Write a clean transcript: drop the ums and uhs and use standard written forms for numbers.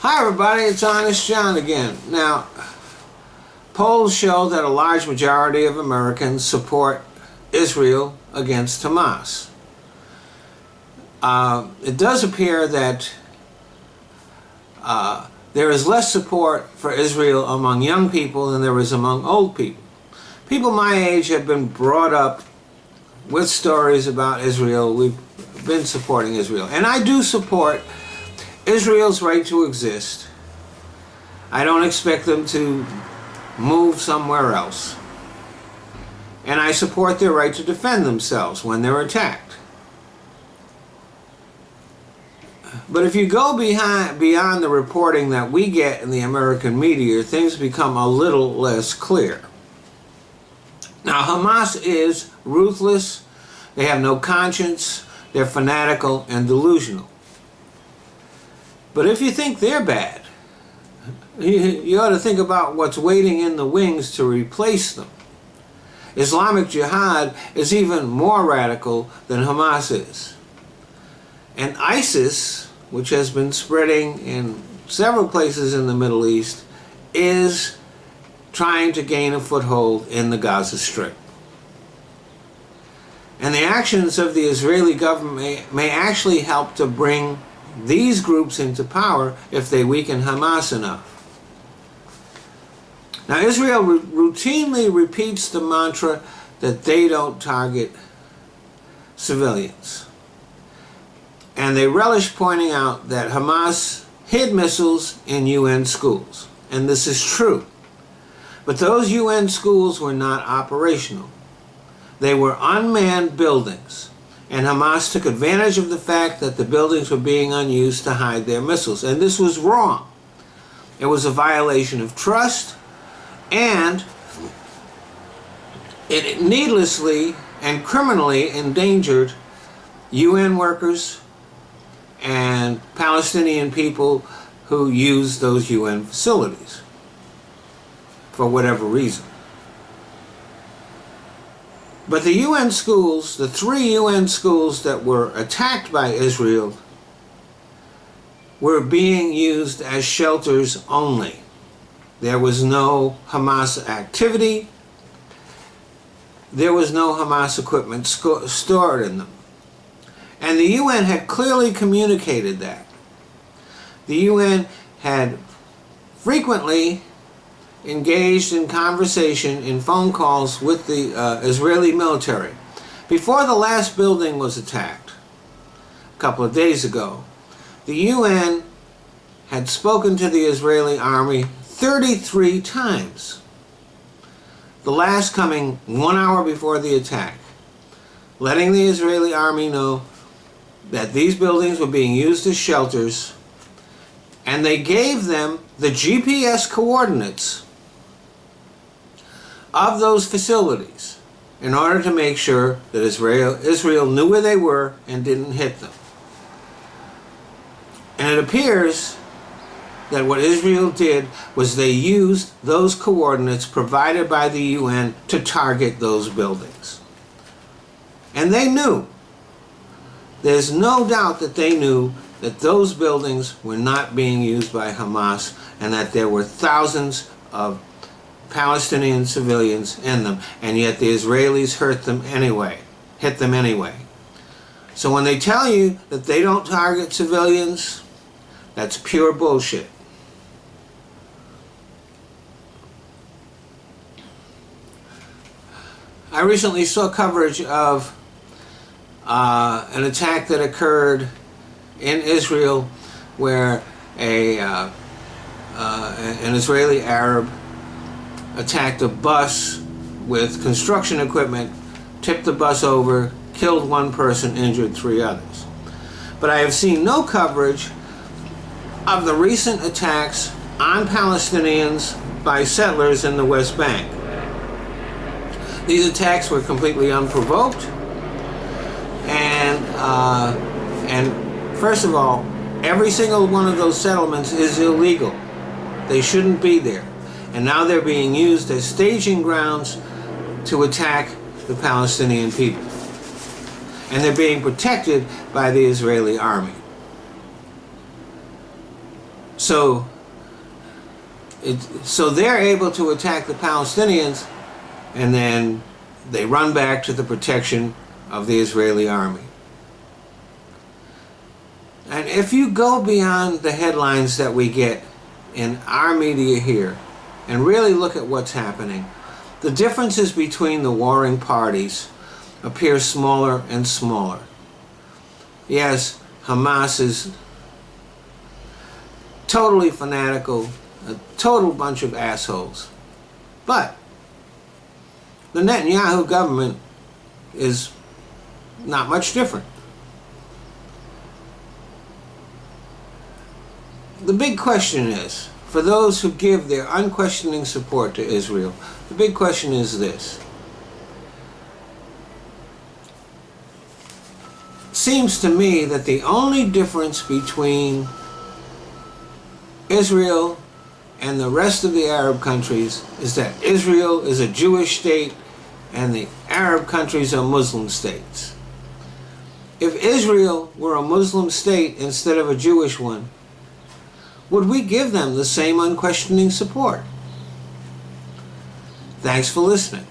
Hi everybody, it's Honest John again. Now, polls show that a large majority of Americans support Israel against Hamas. It does appear that there is less support for Israel among young people than there is among old people. People my age have been brought up with stories about Israel. We've been supporting Israel. And I do support Israel's right to exist. I don't expect them to move somewhere else. And I support their right to defend themselves when they're attacked. But if you go beyond the reporting that we get in the American media, things become a little less clear. Now, Hamas is ruthless, they have no conscience, they're fanatical and delusional. But if you think they're bad, you ought to think about what's waiting in the wings to replace them. Islamic Jihad is even more radical than Hamas is. And ISIS, which has been spreading in several places in the Middle East, is trying to gain a foothold in the Gaza Strip. And the actions of the Israeli government may actually help to bring these groups into power if they weaken Hamas enough. Now, Israel routinely repeats the mantra that they don't target civilians. And they relish pointing out that Hamas hid missiles in UN schools. And this is true. But those UN schools were not operational. They were unmanned buildings. And Hamas took advantage of the fact that the buildings were being unused to hide their missiles. And this was wrong. It was a violation of trust, and it needlessly and criminally endangered UN workers and Palestinian people who use those UN facilities for whatever reason. But the UN schools, the 3 UN schools that were attacked by Israel, were being used as shelters only. There was no Hamas activity. There was no Hamas equipment stored in them. And the UN had clearly communicated that. The UN had frequently engaged in conversation in phone calls with the Israeli military. Before the last building was attacked, a couple of days ago, the UN had spoken to the Israeli army 33 times. The last coming 1 hour before the attack, letting the Israeli army know that these buildings were being used as shelters, and they gave them the GPS coordinates of those facilities in order to make sure that Israel knew where they were and didn't hit them. And it appears that what Israel did was they used those coordinates provided by the UN to target those buildings. And they knew. There's no doubt that they knew that those buildings were not being used by Hamas and that there were thousands of Palestinian civilians in them, and yet the Israelis hit them anyway. So when they tell you that they don't target civilians, that's pure bullshit. I recently saw coverage of an attack that occurred in Israel where an Israeli Arab attacked a bus with construction equipment, tipped the bus over, killed 1 person, injured 3 others. But I have seen no coverage of the recent attacks on Palestinians by settlers in the West Bank. These attacks were completely unprovoked, and first of all, every single one of those settlements is illegal. They shouldn't be there. And now they're being used as staging grounds to attack the Palestinian people. And they're being protected by the Israeli army. So they're able to attack the Palestinians, and then they run back to the protection of the Israeli army. And if you go beyond the headlines that we get in our media here and really look at what's happening, the differences between the warring parties appear smaller and smaller. Yes, Hamas is totally fanatical, a total bunch of assholes. But the Netanyahu government is not much different. The big question is, for those who give their unquestioning support to Israel, the big question is this. Seems to me that the only difference between Israel and the rest of the Arab countries is that Israel is a Jewish state and the Arab countries are Muslim states. If Israel were a Muslim state instead of a Jewish one, would we give them the same unquestioning support? Thanks for listening.